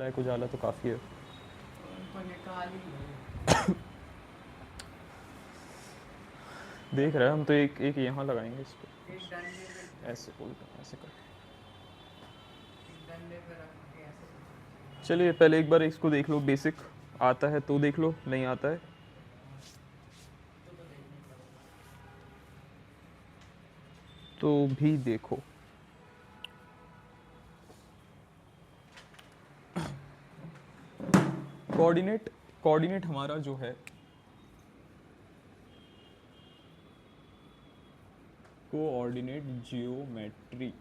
एक उजाला तो काफ़ी है। उनको निकाल ही लो। देख रहे हैं हम तो, एक एक यहाँ लगाएंगे इस पर, एक डंडे पे ऐसे उल्टा ऐसे कर। एक डंडे पे रख के ऐसे पकड़ के। चलिए पहले एक बार इसको देख लो, बेसिक आता है तो देख लो, नहीं आता है तो देखने पड़ेगा। तो भी देखो। कोऑर्डिनेट, कोऑर्डिनेट हमारा जो है कोऑर्डिनेट जियोमेट्री।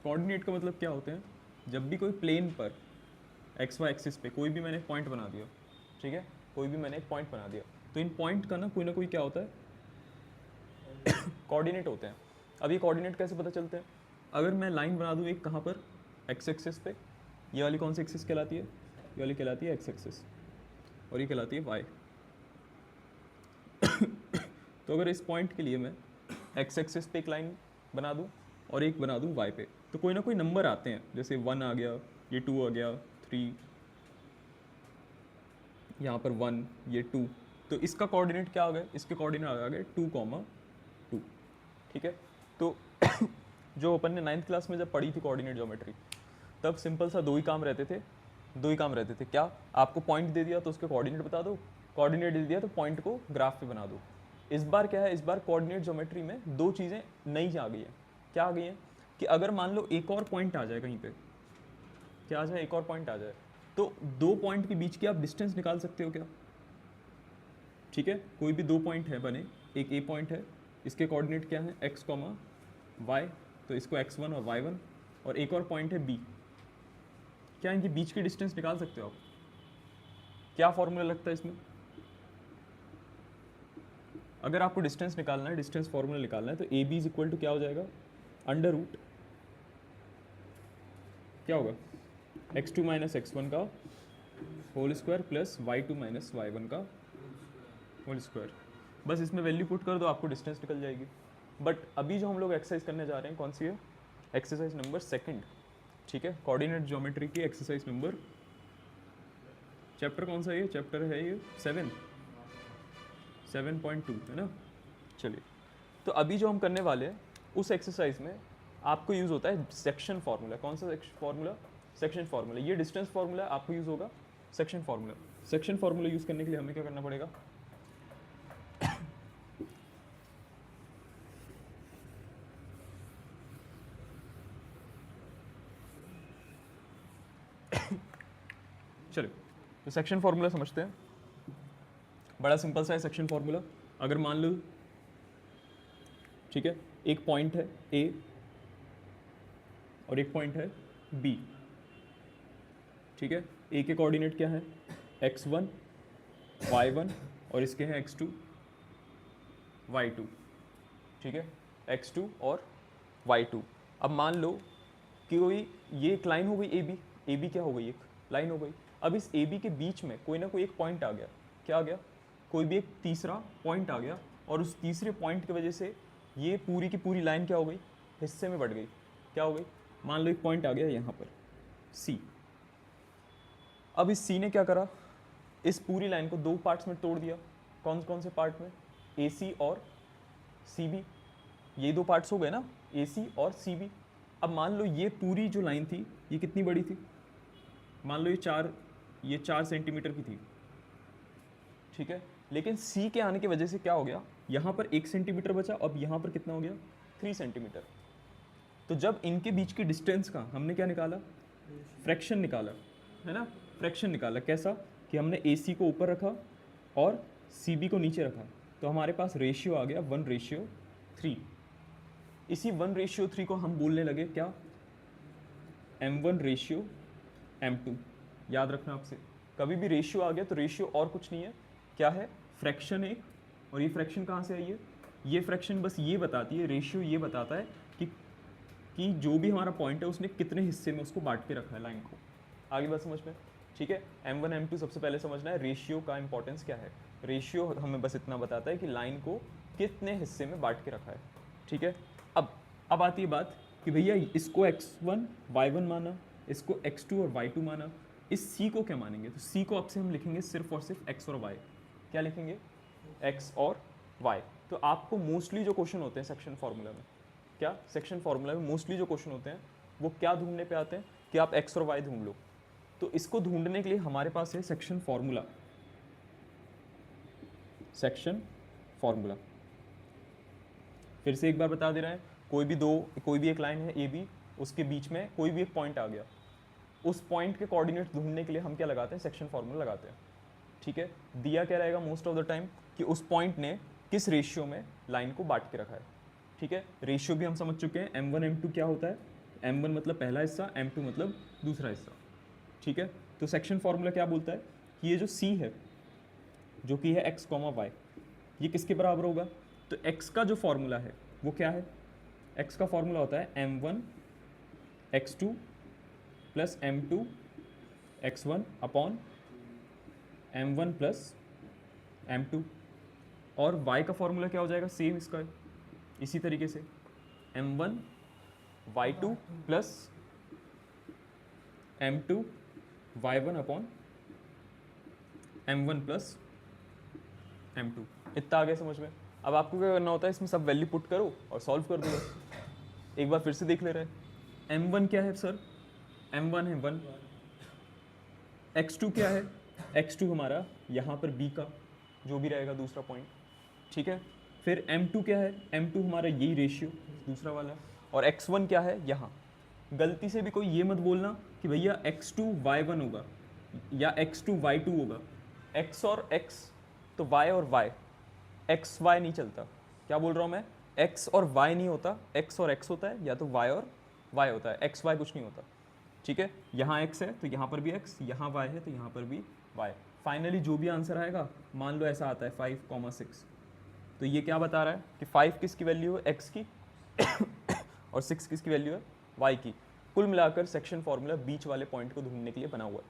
कोऑर्डिनेट का मतलब क्या होते हैं? जब भी कोई प्लेन पर एक्स वाई एक्सिस पे कोई भी मैंने पॉइंट बना दिया, ठीक है, कोई भी मैंने एक पॉइंट बना दिया, तो इन पॉइंट का ना कोई क्या होता है, कोऑर्डिनेट होते हैं। अब ये कोऑर्डिनेट कैसे पता चलते हैं? अगर मैं लाइन बना दूँ एक कहाँ पर, एक्स एक्सिस पे, ये वाली कौन सी एक्सिस कहलाती है? ये वाली कहलाती है एक्स एक्सिस, और ये कहलाती है वाई। तो अगर इस पॉइंट के लिए मैं एक्स एक्सिस पे एक लाइन बना दूँ और एक बना दूँ वाई पे, तो कोई ना कोई नंबर आते हैं, जैसे 1 आ गया, ये 2 आ गया, 3, यहाँ पर 1, ये 2, तो इसका कोऑर्डिनेट क्या आ गया? इसके कोऑर्डिनेट आ गए 2, 2। ठीक है, तो जो अपन ने 9th क्लास में जब पढ़ी थी कोऑर्डिनेट ज्योमेट्री, तब सिंपल सा दो ही काम रहते थे। क्या? आपको पॉइंट दे दिया तो उसके कोऑर्डिनेट बता दो, कोऑर्डिनेट दे दिया तो पॉइंट को ग्राफ पे बना दो। इस बार क्या है, इस बार कोऑर्डिनेट ज्योमेट्री में दो चीज़ें नई आ गई हैं। क्या आ गई हैं? कि अगर मान लो एक और पॉइंट आ जाए कहीं पे, क्या आ जाए, एक और पॉइंट आ जाए, तो दो पॉइंट के बीच की आप डिस्टेंस निकाल सकते हो क्या? ठीक है, कोई भी दो पॉइंट है बने, एक ए पॉइंट है, इसके कोऑर्डिनेट क्या है, एक्स कॉमा वाई, तो इसको x1 और y1, और एक और पॉइंट है b, क्या इनके बीच की डिस्टेंस निकाल सकते हो आप? क्या फॉर्मूला लगता है इसमें? अगर आपको डिस्टेंस निकालना है, डिस्टेंस फॉर्मूला निकालना है, तो A B is equal to क्या हो जाएगा, अंडर रूट क्या होगा, x2 माइनस x1 का whole square plus y2 minus y1 का होल स्क्वायर। बस इसमें वैल्यू पुट कर दो, आपको डिस्टेंस निकल जाएगी। बट अभी जो हम लोग एक्सरसाइज करने जा रहे हैं, कौन सी है? एक्सरसाइज नंबर 2, ठीक है, कोऑर्डिनेट ज्योमेट्री की एक्सरसाइज नंबर, चैप्टर कौन सा है ये? चैप्टर है ये 7.2 है ना। चलिए, तो अभी जो हम करने वाले हैं उस एक्सरसाइज में आपको यूज़ होता है सेक्शन फार्मूला। कौन सा फार्मूला? Section formula. ये डिस्टेंस फार्मूला आपको यूज़ होगा section formula. Section formula use करने के लिए हमें क्या करना पड़ेगा? चलिए, तो सेक्शन फार्मूला समझते हैं। बड़ा सिंपल सा है सेक्शन फार्मूला। अगर मान लो, ठीक है, एक पॉइंट है ए और एक पॉइंट है बी, ठीक है, ए के कोऑर्डिनेट क्या है, x1 y1, और इसके हैं x2 y2, ठीक है, x2 और y2। अब मान लो कि कोई ये एक लाइन हो गई ए बी क्या हो गई, एक लाइन हो गई। अब इस ए बी के बीच में कोई ना कोई एक पॉइंट आ गया, क्या आ गया, कोई भी एक तीसरा पॉइंट आ गया, और उस तीसरे पॉइंट की वजह से ये पूरी की पूरी लाइन क्या हो गई, हिस्से में बढ़ गई। क्या हो गई? मान लो एक पॉइंट आ गया यहाँ पर सी। अब इस सी ने क्या करा, इस पूरी लाइन को दो पार्ट्स में तोड़ दिया। कौन कौन से पार्ट में? ए सी और सी बी, ये दो पार्ट्स हो गए ना, ए सी और सी बी। अब मान लो ये पूरी जो लाइन थी ये कितनी बड़ी थी, मान लो ये 4 सेंटीमीटर की थी, ठीक है, लेकिन सी के आने की वजह से क्या हो गया, यहाँ पर 1 सेंटीमीटर बचा, अब यहाँ पर कितना हो गया, 3 सेंटीमीटर। तो जब इनके बीच की डिस्टेंस का हमने क्या निकाला, फ्रैक्शन निकाला, है ना, फ्रैक्शन निकाला। कैसा? कि हमने ए सी को ऊपर रखा और सी बी को नीचे रखा, तो हमारे पास रेशियो आ गया 1:3। इसी 1:3 को हम बोलने लगे क्या, m1:m2। याद रखना आपसे, कभी भी रेशियो आ गया तो रेशियो और कुछ नहीं है, क्या है, फ्रैक्शन एक। और ये फ्रैक्शन कहाँ से आई है? ये फ्रैक्शन बस ये बताती है, रेशियो ये बताता है कि जो भी हमारा पॉइंट है उसने कितने हिस्से में उसको बांट के रखा है लाइन को। आगे बात समझ में? ठीक है, m1 m2 सबसे पहले समझना है रेशियो का इंपॉर्टेंस क्या है। रेशियो हमें बस इतना बताता है कि लाइन को कितने हिस्से में बांट के रखा है। ठीक है, अब आती है बात कि भैया इसको x1 y1 माना, इसको x2 और y2 माना, इस c को क्या मानेंगे, तो c को अब से हम लिखेंगे सिर्फ और सिर्फ x और y। क्या लिखेंगे, x और y। तो आपको मोस्टली जो क्वेश्चन होते हैं सेक्शन फार्मूला में, क्या सेक्शन फार्मूला में मोस्टली जो क्वेश्चन होते हैं वो क्या ढूंढने पे आते हैं कि आप x और y ढूंढ लो। तो इसको ढूंढने के लिए हमारे पास है सेक्शन फार्मूला, सेक्शन फार्मूला। फिर से एक बार बता दे रहे हैं, कोई भी एक लाइन है ए बी, उसके बीच में कोई भी एक पॉइंट आ गया, उस पॉइंट के कोऑर्डिनेट ढूंढने के लिए हम क्या लगाते हैं, सेक्शन फार्मूला लगाते हैं। ठीक है, दिया क्या रहेगा मोस्ट ऑफ द टाइम कि उस पॉइंट ने किस रेशियो में लाइन को बांट के रखा है। ठीक है, रेशियो भी हम समझ चुके हैं, m1 m2 क्या होता है, m1 मतलब पहला हिस्सा, m2 मतलब दूसरा हिस्सा। ठीक है, तो सेक्शन फार्मूला क्या बोलता है कि ये जो c है, जो कि है x, y, ये किसके बराबर होगा, तो x का जो फॉर्मूला है वो क्या है, x का फॉर्मूला होता है m1 x2 plus m2 x1 upon m1 plus m2। और y का फॉर्मूला क्या हो जाएगा, सेम इसका है, इसी तरीके से m1 y2 plus m2 y1 upon m1 plus m2। इतना आ गया समझ में। अब आपको क्या करना होता है, इसमें सब वैल्यू पुट करो और सॉल्व कर दो बस। एक बार फिर से देख ले रहे हैं, m1 क्या है सर, m1 है 1, x2 क्या है, x2 हमारा यहाँ पर b का जो भी रहेगा दूसरा पॉइंट। ठीक है, फिर m2 क्या है, m2 हमारा यही रेशियो दूसरा वाला, और x1 क्या है यहाँ। गलती से भी कोई ये मत बोलना कि भैया x2 y1 होगा या x2 y2 होगा, x और x तो y और y, x y नहीं चलता। क्या बोल रहा हूँ मैं, x और y नहीं होता, x और x होता है, या तो y और y होता है, x y कुछ नहीं होता। ठीक है, यहाँ x है तो यहाँ पर भी x, यहाँ y है तो यहाँ पर भी y। फाइनली जो भी आंसर आएगा, मान लो ऐसा आता है 5,6, तो ये क्या बता रहा है कि 5 किसकी वैल्यू है, x की और 6 किसकी वैल्यू है, y की। कुल मिलाकर सेक्शन फॉर्मूला बीच वाले पॉइंट को ढूंढने के लिए बना हुआ है।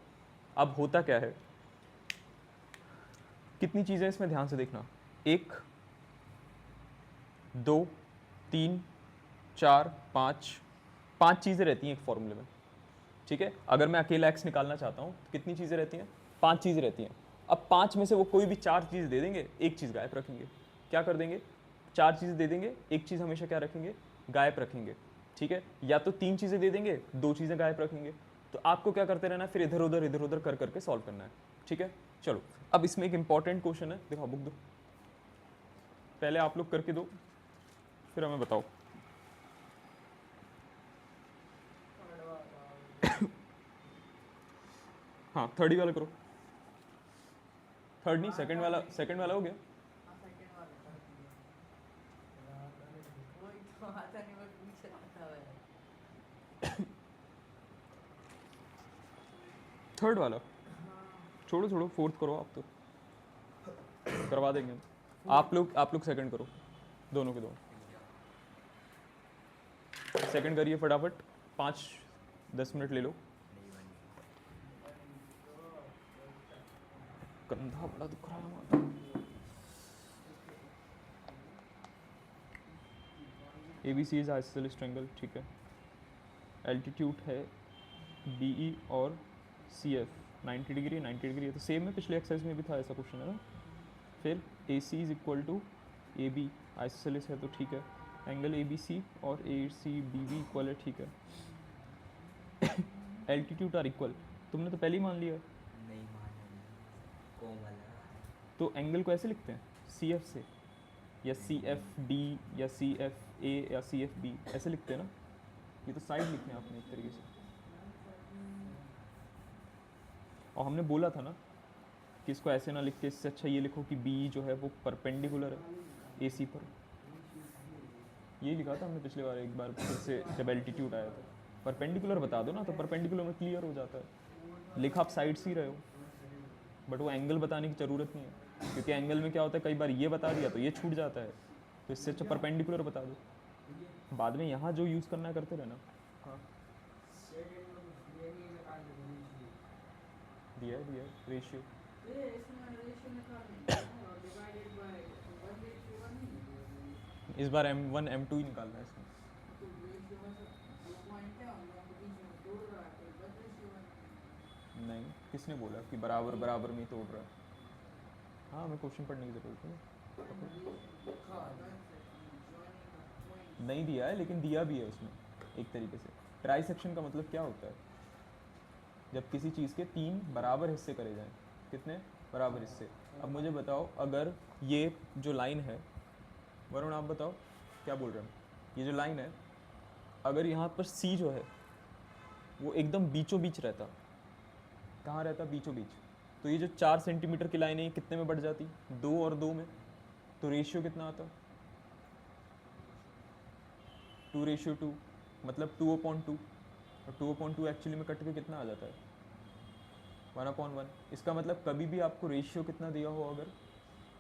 अब होता क्या है, कितनी चीज़ें इसमें ध्यान से देखना, 1 2 3 4 5 चीज़ें रहती हैं एक फॉर्मूले में। ठीक है, अगर मैं अकेला x निकालना चाहता हूँ तो कितनी चीज़ें रहती हैं, 5 चीज़ें रहती हैं। अब 5 में से वो कोई भी 4 चीज़ दे देंगे, एक चीज़ गायब रखेंगे। क्या कर देंगे, 4 चीज़ें दे देंगे, एक चीज़ हमेशा क्या रखेंगे, गायब रखेंगे। ठीक है, या तो 3 चीज़ें दे देंगे, 2 चीज़ें गायब रखेंगे। तो आपको क्या करते रहना है, फिर इधर उधर कर करके सॉल्व करना है। ठीक है, चलो अब इसमें एक इंपॉर्टेंट क्वेश्चन है, दिखाओ बुक दो, पहले आप लोग करके दो फिर हमें बताओ। हाँ थर्ड ही वाला करो, थर्ड नहीं सेकंड वाला, सेकंड वाला हो गया। हाँ सेकंड वाला कर दिया। वही तो आता नहीं, मैं पीछे आता है। थर्ड वाला हाँ छोड़ो छोड़ो, फोर्थ करो आप तो, करवा देंगे हम। आप लोग सेकंड करो, दोनों के दोनों सेकंड करिए फटाफट, 5-10 मिनट ले लो। कंधा बड़ा दुख रहा है हमारा। ABC इज आइसोसेलेस ट्रायंगल, ठीक है। एल्टीट्यूड है BE और CF 90 डिग्री 90 डिग्री, ये तो सेम है, पिछले एक्सरसाइज में भी था ऐसा क्वेश्चन है ना। फिर AC is equal to AB, isosceles है तो ठीक है। एंगल ABC और ACBB इक्वल है, ठीक है। एल्टीट्यूड आर इक्वल, तुमने तो पहले ही मान लिया। नहीं माना, कोमल तो एंगल को ऐसे लिखते हैं CF से, या CFD या CFA या CFB ऐसे लिखते हैं ना, ये तो साइड लिखने हैं आपने एक तरीके से। और हमने बोला था ना कि इसको ऐसे ना लिख के, इससे अच्छा ये लिखो कि B जो है वो परपेंडिकुलर है AC पर। ये लिखा था हमने पिछले बार, एक बार फिर से जब एल्टीट्यूड आया था। परपेंडिकुलर बता दो ना, तो परपेंडिकुलर में क्लियर हो जाता है। लिखा आप साइड से ही रहे हो, बट वो एंगल बताने की ज़रूरत नहीं है, क्योंकि एंगल में क्या होता है, कई बार ये बता दिया तो ये छूट जाता है, तो इससे अच्छा परपेंडिकुलर बता दो, बाद में यहाँ जो यूज़ करना है करते रहना। हाँ दिया है रेशियो, ये इसमें रेशियो निकालने है और डिवाइडेड बाय 1:1 नहीं, इस बार M1 M2 ही निकालना है इसमें। तो रेशियो में से 2 पॉइंट है और उनके बीच में जोड़ रहा है तो बच किसने बोला कि बराबर बराबर में ही तोड़ रहा है? हाँ, हमें क्वेश्चन पढ़ने की ज़रूरत है। नहीं दिया है, लेकिन दिया भी है उसमें एक तरीके से। ट्राई सेक्शन का मतलब क्या होता है? जब किसी चीज़ के 3 बराबर हिस्से करे जाएं। कितने बराबर हिस्से? अब मुझे बताओ, अगर ये जो लाइन है, वरुण आप बताओ क्या बोल रहे हैं? ये जो लाइन है, अगर यहाँ पर सी जो है वो एकदम बीचों बीच रहता, कहाँ रहता? बीचों बीच। तो ये जो 4 सेंटीमीटर की लाइन है, ये कितने में बढ़ जाती? 2 और 2 में। तो रेशियो कितना आता? 2:2, मतलब 2/2। और 2/2 एक्चुअली में कट के कितना आ जाता है? 1/1। इसका मतलब कभी भी आपको रेशियो कितना दिया हो, अगर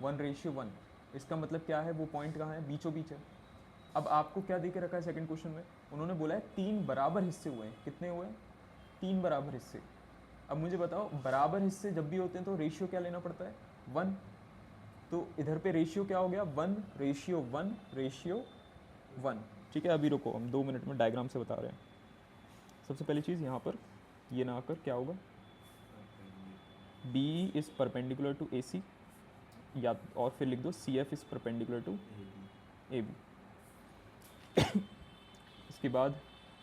1:1, इसका मतलब क्या है? वो पॉइंट कहाँ है? बीचों बीच है। अब आपको क्या दे के रखा है सेकंड क्वेश्चन में? उन्होंने बोला है 3 बराबर हिस्से हुए हैं। कितने हुए हैं? 3 बराबर हिस्से। अब मुझे बताओ, बराबर हिस्से जब भी होते हैं तो रेशियो क्या लेना पड़ता है? 1। तो इधर पे रेशियो क्या हो गया? 1:1:1। ठीक है, अभी रुको, हम 2 मिनट में डायग्राम से बता रहे हैं। सबसे पहली चीज़ यहाँ पर ये ना आकर क्या होगा? B is perpendicular to AC, या और फिर लिख दो CF is perpendicular to AB। इसके बाद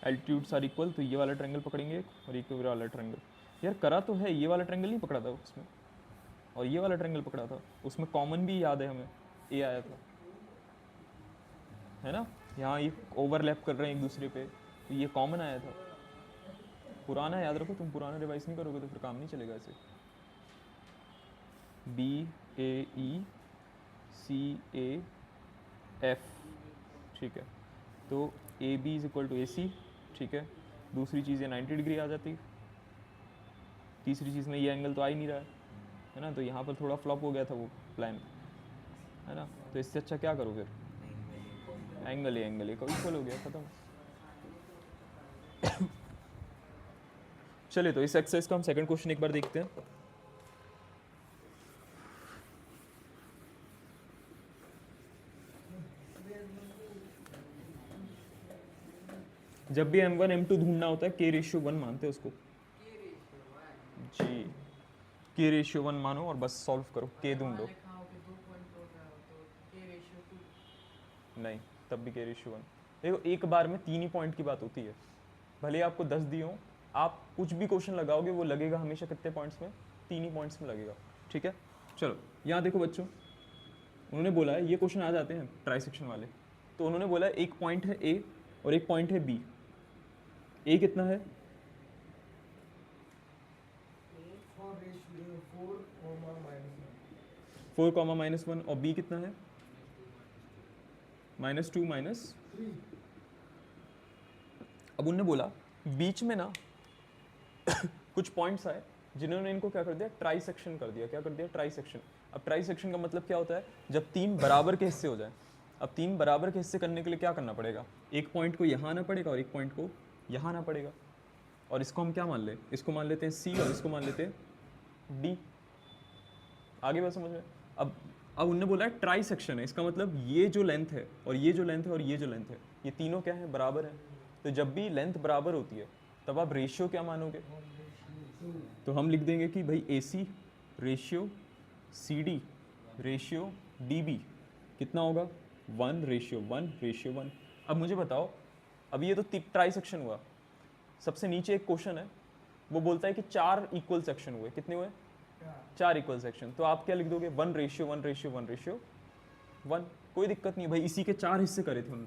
एल्टीट्यूड्स आर इक्वल, तो ये वाला ट्रायंगल पकड़ेंगे एक, और ये वाला ट्रायंगल। यार करा तो है, ये वाला ट्रायंगल नहीं पकड़ा था उसमें, और ये वाला ट्रायंगल पकड़ा था उसमें। कॉमन भी याद है हमें, A आया था, है ना? यहाँ ये ओवरलैप कर रहे हैं एक दूसरे पे, तो ये कॉमन आया था। पुराना याद रखो, तुम पुराना रिवाइज नहीं करोगे तो फिर काम नहीं चलेगा ऐसे। BAECAF, ठीक है। तो AB is equal to AC, ठीक है। दूसरी चीज़ ये 90 डिग्री आ जाती। तीसरी चीज़ में ये एंगल तो आ ही नहीं रहा है ना, तो यहाँ पर थोड़ा फ्लॉप हो गया था वो प्लान, है ना? तो इससे अच्छा क्या करो फिर? एंगल ये कभी इक्वल हो गया, ख़त्म। चलिए, तो इस एक्सरसाइज का हम सेकंड क्वेश्चन एक बार देखते हैं। जब भी M1 M2 ढूंढना होता है, K:1 मानते हैं उसको जी। K:1 मानो और बस सॉल्व करो, K ढूंढो। नहीं, तब भी K:1। देखो, एक बार में 3 ही पॉइंट की बात होती है। भले आपको 10 दिए हों, आप कुछ भी क्वेश्चन लगाओगे वो लगेगा हमेशा कितने पॉइंट्स में? 3 ही पॉइंट्स में लगेगा, ठीक है। चलो, यहाँ देखो बच्चों, उन्होंने बोला है, ये क्वेश्चन आ जाते हैं ट्राइसेक्शन वाले। तो उन्होंने बोला है एक पॉइंट है A और एक पॉइंट है B। A कितना है? 4, -1। और B कितना है? -2, -3। अब उन्होंने बोला बीच में ना कुछ पॉइंट्स आए जिन्होंने इनको क्या कर दिया? ट्राई सेक्शन कर दिया। क्या कर दिया? Try section. अब ट्राई सेक्शन का मतलब क्या होता है? जब 3 बराबर के हिस्से हो जाए। अब 3 बराबर के हिस्से करने के लिए क्या करना पड़ेगा? एक पॉइंट को यहाँ आना पड़ेगा और एक पॉइंट को यहाँ आना पड़ेगा। और इसको हम क्या मान ले? इसको मान लेते हैं C और इसको मान लेते हैं D। आगे बात समझ में? अब उन्होंने बोला है ट्राई सेक्शन है, इसका मतलब ये जो लेंथ है और ये जो लेंथ है और ये जो लेंथ है, ये तीनों क्या है? बराबर है। तो जब भी लेंथ बराबर होती है तब आप रेशियो क्या मानोगे? तो हम लिख देंगे कि भाई AC ratio CD ratio DB कितना होगा? 1:1:1। अब मुझे बताओ, अब ये तो ट्राई सेक्शन हुआ। सबसे नीचे एक क्वेश्चन है, वो बोलता है कि 4 इक्वल सेक्शन हुए। कितने हुए? 4 इक्वल सेक्शन। तो आप क्या लिख दोगे? 1:1:1:1। कोई दिक्कत नहीं भाई, इसी के 4 हिस्से करे थे उन्होंने।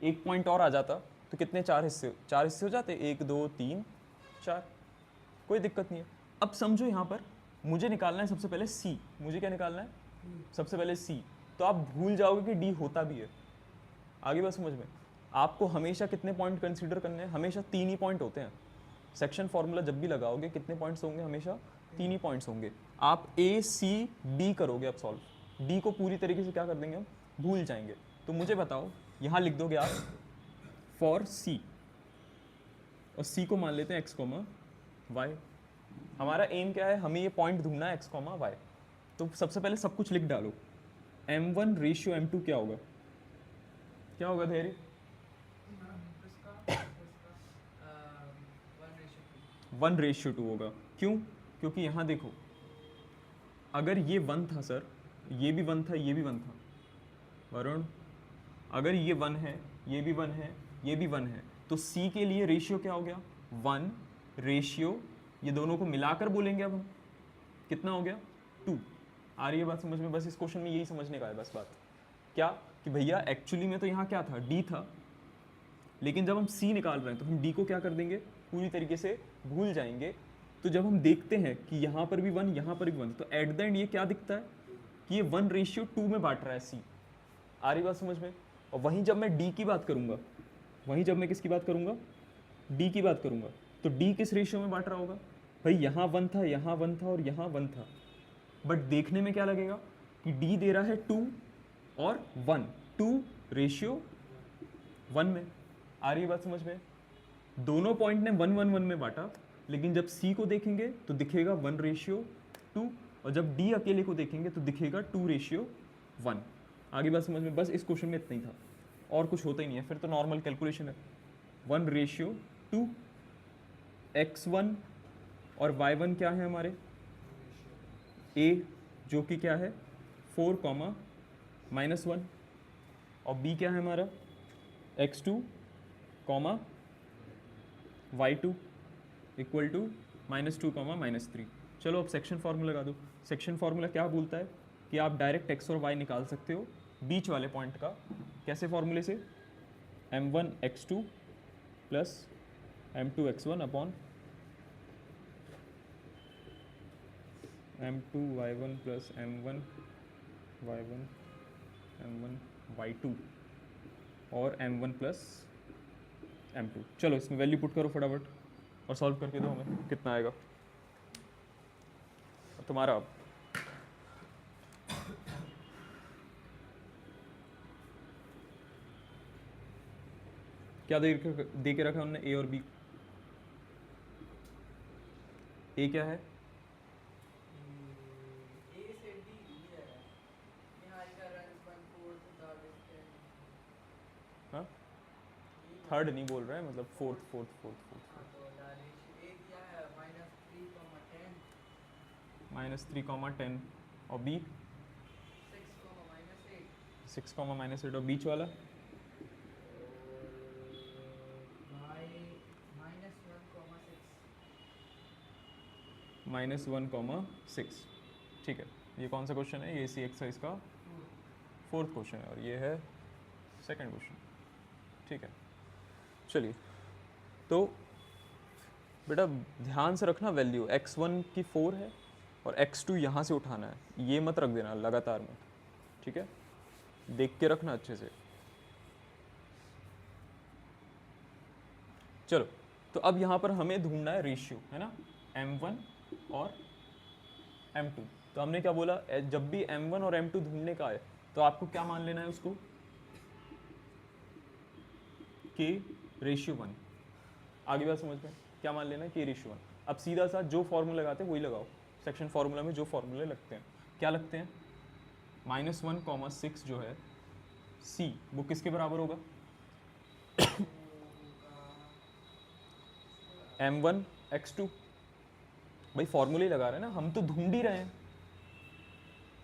एक पॉइंट और आ जाता तो कितने 4 हिस्से? 4 हिस्से हो जाते, 1 2 3 4। कोई दिक्कत नहीं है। अब समझो, यहाँ पर मुझे निकालना है सबसे पहले C। मुझे क्या निकालना है? सबसे पहले C। तो आप भूल जाओगे कि D होता भी है। आगे बात समझ में? आपको हमेशा कितने पॉइंट कंसीडर करने हैं? हमेशा 3 ही पॉइंट होते हैं। सेक्शन फॉर्मूला जब भी लगाओगे कितने पॉइंट्स होंगे? हमेशा 3 ही पॉइंट्स होंगे। आप A C D करोगे अब सॉल्व, D को पूरी तरीके से क्या कर देंगे हम? भूल जाएंगे। तो मुझे बताओ, यहाँ लिख दोगे आप फॉर C, और C को मान लेते हैं x, y। हमारा एम क्या है? हमें ये पॉइंट ढूंढना है x, y। तो सबसे पहले सब कुछ लिख डालो। M1:M2 क्या होगा? क्या होगा धैर्य? 1:2 होगा। क्यों? क्योंकि यहाँ देखो, अगर ये 1 था सर, ये भी 1 था, ये भी 1 था वरुण, अगर ये 1 है, ये भी 1 है, ये भी 1 है, तो C के लिए रेशियो क्या हो गया? 1 रेशियो, ये दोनों को मिलाकर बोलेंगे अब हम, कितना हो गया? 2। आ रही है बात समझ में? बस इस क्वेश्चन में यही समझने का है बस बात, क्या कि भैया एक्चुअली में तो यहाँ क्या था? D था, लेकिन जब हम C निकाल रहे हैं तो हम D को क्या कर देंगे? पूरी तरीके से भूल जाएंगे। तो जब हम देखते हैं कि यहाँ पर भी 1, यहाँ पर भी 1, तो एट द एंड ये क्या दिखता है कि ये 1:2 में बांट रहा है C। आ रही बात समझ में? और वहीं जब मैं D की बात करूँगा, वहीं जब मैं किसकी बात करूँगा? D की बात करूँगा, तो D किस रेशियो में बांट रहा होगा? भाई यहाँ 1 था, यहाँ 1 था और यहाँ 1 था, बट देखने में क्या लगेगा कि D दे रहा है 2 और 1, 2:1 में। आ रही है बात समझ में? दोनों पॉइंट ने 1-1-1 में बांटा, लेकिन जब C को देखेंगे तो दिखेगा 1:2, और जब D अकेले को देखेंगे तो दिखेगा 2:1। आगे बात समझ में? बस इस क्वेश्चन में इतना ही था, और कुछ होता ही नहीं है, फिर तो नॉर्मल कैलकुलेशन है। 1:2, x1 और y1 क्या है हमारे? A जो कि क्या है? 4, -1, और B क्या है हमारा? x2, y2 equal to -2, -3। चलो अब सेक्शन फार्मूला लगा दो। सेक्शन फार्मूला क्या बोलता है कि आप डायरेक्ट x और y निकाल सकते हो बीच वाले पॉइंट का। कैसे फॉर्मूले से? m1 x2 plus m2 x1 upon m2 y1 plus m1 y1 m1 y2 और m1 प्लस m2। चलो इसमें वैल्यू पुट करो फटाफट और सॉल्व करके दो हमें, कितना आएगा तुम्हारा। अब क्या दे के रखा है उन्होंने? ए और बी। ए क्या है? हाँ, थर्ड नहीं बोल रहा है, मतलब फोर्थ। -3, 10 और बी 6, -8 और बीच वाला -1, 6। ठीक है, ये कौन सा क्वेश्चन है? ये इसी एक्सरसाइज का 4th क्वेश्चन है और ये है 2nd क्वेश्चन। ठीक है, चलिए तो बेटा ध्यान से रखना, वैल्यू x1 की 4 है और x2 यहाँ से उठाना है, ये मत रख देना लगातार में, ठीक है? देख के रखना अच्छे से। चलो तो अब यहाँ पर हमें ढूंढना है रेशियो, है ना, m1 और m2। तो हमने क्या बोला? जब भी m1 और m2 ढूंढने का है तो आपको क्या मान लेना है उसको? k:1। आगे बात समझ में? क्या मान लेना है? k:1। अब सीधा सा जो फॉर्मूला लगाते हैं वही लगाओ। सेक्शन फार्मूला में जो फॉर्मूले लगते हैं क्या लगते हैं? -1, 6 जो है c, वो किसके बराबर होगा? m1 x2। भाई फॉर्मूले लगा रहे हैं ना, हम तो ढूंढ ही रहे हैं।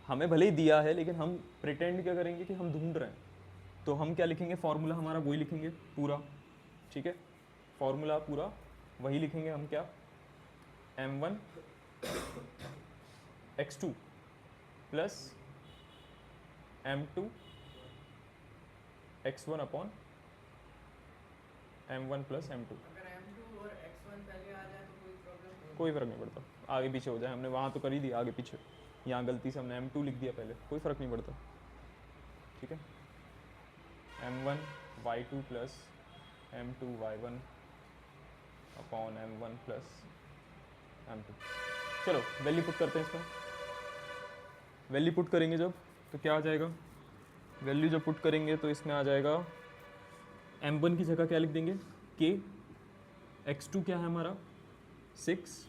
हमें भले ही दिया है लेकिन हम प्रिटेंड क्या करेंगे कि हम ढूंढ रहे हैं। तो हम क्या लिखेंगे? फॉर्मूला हमारा वही लिखेंगे पूरा, ठीक है? फॉर्मूला पूरा वही लिखेंगे हम, क्या? m1 x2 plus m2 x1 upon m1 plus m2। कोई फ़र्क नहीं पड़ता, आगे पीछे हो जाए, हमने वहाँ तो कर ही दिया आगे पीछे, यहाँ गलती से हमने m2 लिख दिया पहले, कोई फ़र्क नहीं पड़ता, ठीक है? m1 y2 plus m2 y1 upon m1 plus m2। चलो वैल्यू पुट करते हैं इसमें। वैल्यू पुट करेंगे जब तो क्या आ जाएगा? वैल्यू जब पुट करेंगे तो इसमें आ जाएगा, m1 की जगह क्या लिख देंगे? k, x2 क्या है हमारा? 6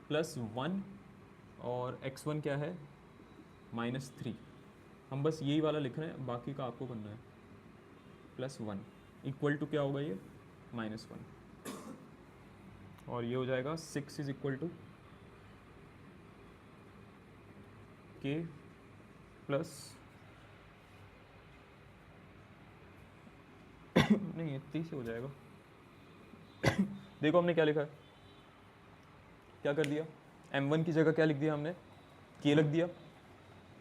+ 1 और x1 क्या है? -3। हम बस यही वाला लिख रहे हैं, बाकी का आपको करना है। +1 इक्वल टू क्या होगा ये? -1। और ये हो जाएगा 6 इज इक्वल टू के प्लस नहीं, इतनी से हो जाएगा। देखो हमने क्या लिखा है, क्या कर दिया, m1 की जगह क्या लिख दिया हमने, k लिख दिया,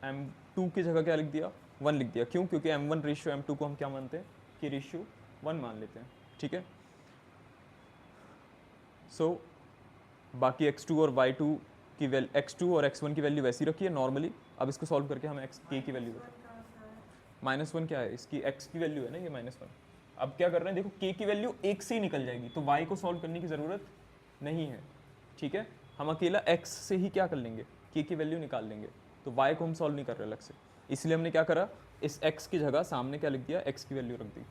m2 की जगह क्या लिख दिया, 1 लिख दिया। क्यों? क्योंकि m1 रेशियो m2 को हम क्या मानते हैं, k रेशियो 1 मान लेते हैं। ठीक है, सो बाकी x2 और y2 की वैल्यू, x2 और x1 की वैल्यू वैसी रखी है नॉर्मली। अब इसको सॉल्व करके हम k की वैल्यू -1 क्या है, इसकी x की वैल्यू है ना ये -1। अब क्या कर रहे हैं, देखो k की वैल्यू 1 से ही निकल जाएगी, तो y को सॉल्व करने की ज़रूरत नहीं है। ठीक है, हम अकेला x से ही क्या कर लेंगे, k की वैल्यू निकाल लेंगे, तो y को हम सॉल्व नहीं कर रहे अलग से। इसलिए हमने क्या करा, इस x की जगह सामने क्या लिख दिया, x की वैल्यू रख दी।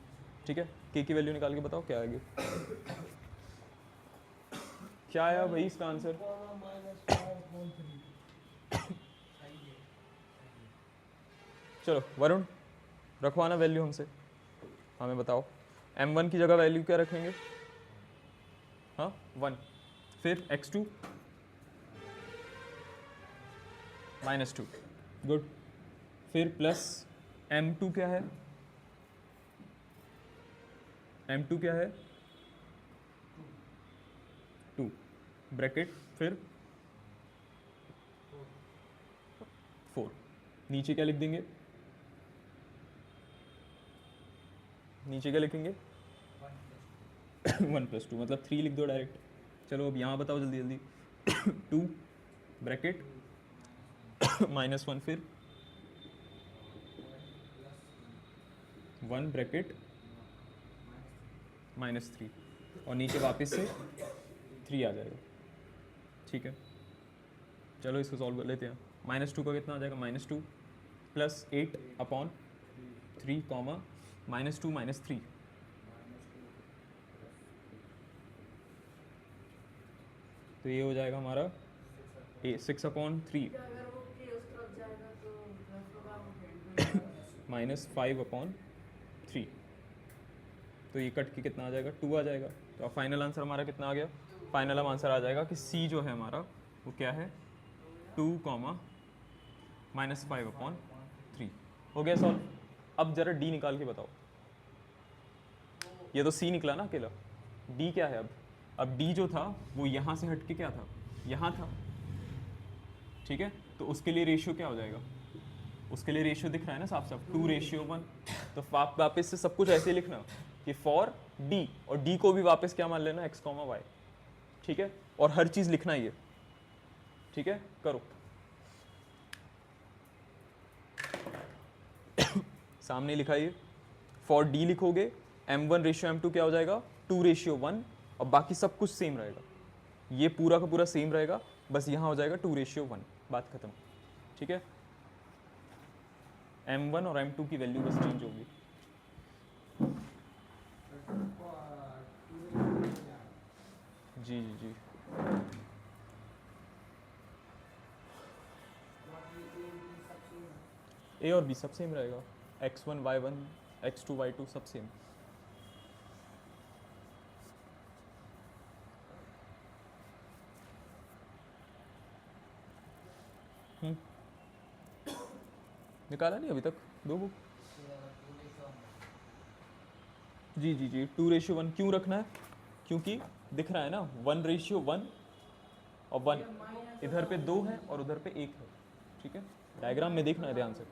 ठीक है, k की वैल्यू निकाल के बताओ क्या आएगी। क्या आया भाई इसका आंसर, चलो वरुण रखवाना वैल्यू हमसे, हमें बताओ m1 की जगह वैल्यू क्या रखेंगे, हाँ 1, फिर x2 -2, गुड, फिर प्लस m2 क्या है, m2 क्या है 2 ब्रैकेट, फिर 4, नीचे क्या लिख देंगे, नीचे क्या लिखेंगे 1+2 मतलब 3 लिख दो डायरेक्ट। चलो अब यहाँ बताओ जल्दी जल्दी, 2 ब्रैकेट -1, फिर 1 ब्रैकेट -3, और नीचे वापस से 3 आ जाएगा। ठीक है, चलो इसको सॉल्व कर लेते हैं। -2 का कितना आ जाएगा, -2 प्लस 8/3 कॉमा -2 -3, तो ये हो जाएगा हमारा 6/3 अगर वो के उस तरफ जाएगा तो प्लस होगा, वो कैंसिल -5/3, तो ये कट के कितना आ जाएगा, 2 आ जाएगा। तो अब फाइनल आंसर हमारा कितना आ गया, फाइनल आंसर आ जाएगा कि सी जो है हमारा वो क्या है 2, -5/3। हो गया सॉल्व। अब जरा डी निकाल के बताओ, ये तो सी निकला ना अकेला, डी क्या है अब डी जो था वो यहाँ से हट के क्या था, यहाँ था। ठीक है, तो उसके लिए रेशियो क्या हो जाएगा, उसके लिए रेशियो दिख रहा है ना साफ साफ, 2:1। तो आप वापस से सब कुछ ऐसे ही लिखना कि फॉर डी, और डी को भी वापस क्या मान लेना, x, y। ठीक है, और हर चीज़ लिखना ही है। ठीक है, करो सामने लिखा ये, फॉर डी लिखोगे m1:m2 क्या हो जाएगा 2:1, और बाकी सब कुछ सेम रहेगा, ये पूरा का पूरा सेम रहेगा, बस यहाँ हो जाएगा 2:1, बात खत्म। ठीक है, m1 और m2 की वैल्यू बस चेंज होगी। जी जी जी, ए और बी सब सेम रहेगा, x1 y1 x2 y2 सब सेम। निकाला नहीं अभी तक, दो बुक। जी जी जी, 2:1 क्यों रखना है, क्योंकि दिख रहा है ना 1:1 और 1, इधर पे 2 है और उधर पे 1 है। ठीक है, डायग्राम में देखना है ध्यान से।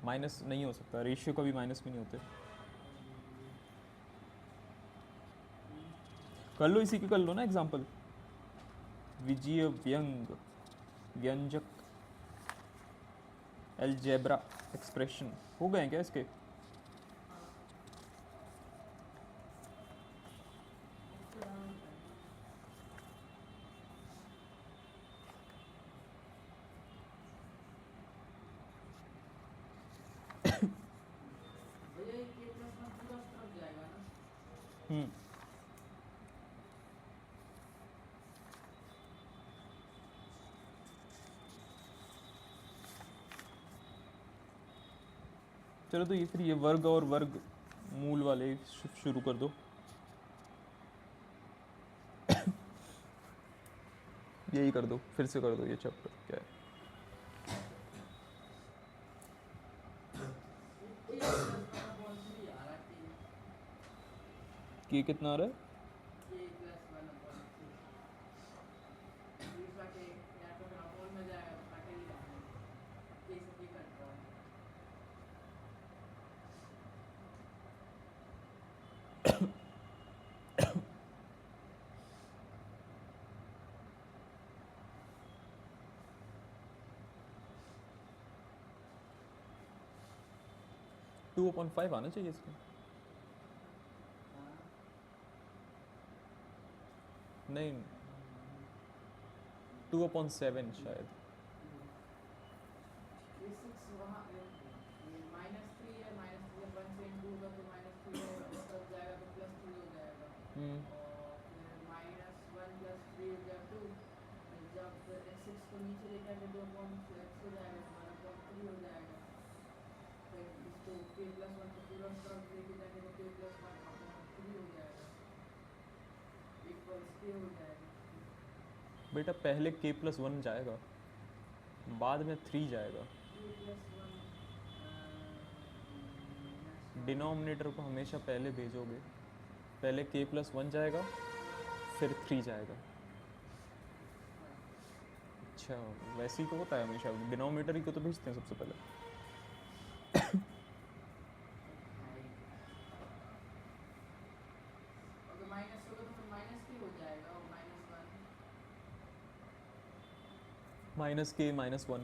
माइनस नहीं हो सकता, रेशियो कभी माइनस में नहीं होते। कर लो, इसी के कर लो ना एग्जाम्पल, विजय व्यंग व्यंजक अलजेब्रा एक्सप्रेशन हो गए हैं क्या इसके। भैया ये के प्लस में पूरा उस तरफ जाएगा ना, चलो तो ये फिर ये वर्ग और वर्ग मूल वाले शुरू कर दो। यही कर दो, फिर से कर दो ये चैप्टर क्या है। K plus 1/3 आ रहा K कि कितना आ रहा है? K plus 1/3 दूसरा K या तो फिर अपोल में जाएगा तो काटे ही जाना है K से K कट रहा है 2/5 आना चाहिए इसमें। हाँ नहीं, 2/7 शायद। ये 6 वहाँ ये -3 है -3 जब 1 से इंटू होगा तो -3 है तब जाएगा तो +3 हो जाएगा और फिर -1 + 3 हो जाएगा 2 जब 6 को नीचे लेकर के 2/x हो जाएगा तो 1/3 हो जाएगा फिर इसको K + 1 को पूरा स्टॉक लेके जाके तो K + 1/3 हो जाएगा इक्वल्स K हो जाएगा बेटा पहले k+1 जाएगा, बाद में 3 जाएगा। K + 1 डिनोमिनेटर को हमेशा पहले भेजोगे, पहले k+1 जाएगा फिर 3 जाएगा। अच्छा, वैसे ही तो होता है हमेशा, डिनोमिनेटर ही को तो भेजते हैं सबसे पहले। अगर माइनस होगा तो फिर माइनस के हो जाएगा और -k -1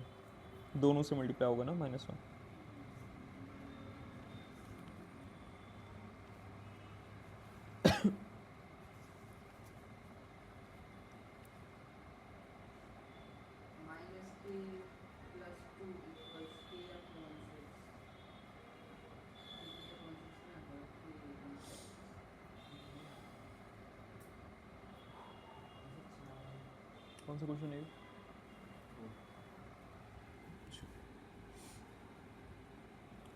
दोनों से मल्टीप्लाई होगा ना -1। माइनस के प्लस 2 इक्वल्स के अपॉन 6 कौन सा क्वेश्चन है?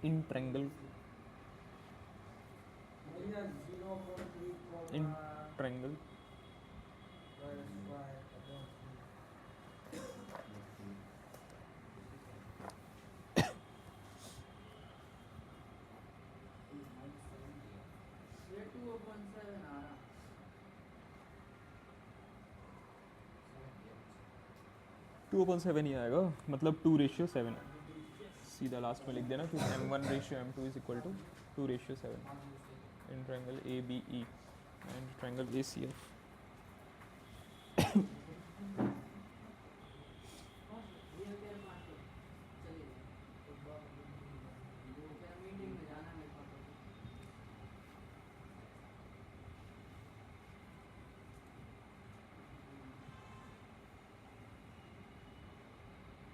इन ट्रायंगल, इन ट्रायंगल ये 2/7 आ रहा 2/7 ही आएगा, मतलब 2:7। सीधा लास्ट में लिख देना कि m1:m2 is equal to 2:7 in triangle ABE and triangle ACF। रियल केयर पार्ट चलिए तो क्या मीटिंग में जाना मेरे पापा को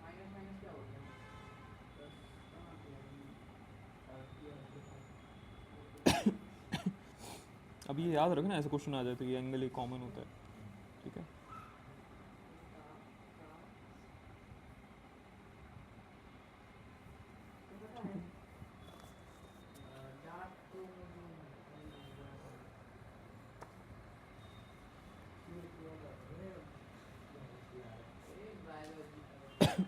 माइनस माइनस क्या होता है बस कहाँ पे अब ये याद रखना, ऐसे क्वेश्चन आ जाए तो ये एंगल एक कॉमन होता है, ठीक है। पता है डार्क तो एक बायोलॉजी का है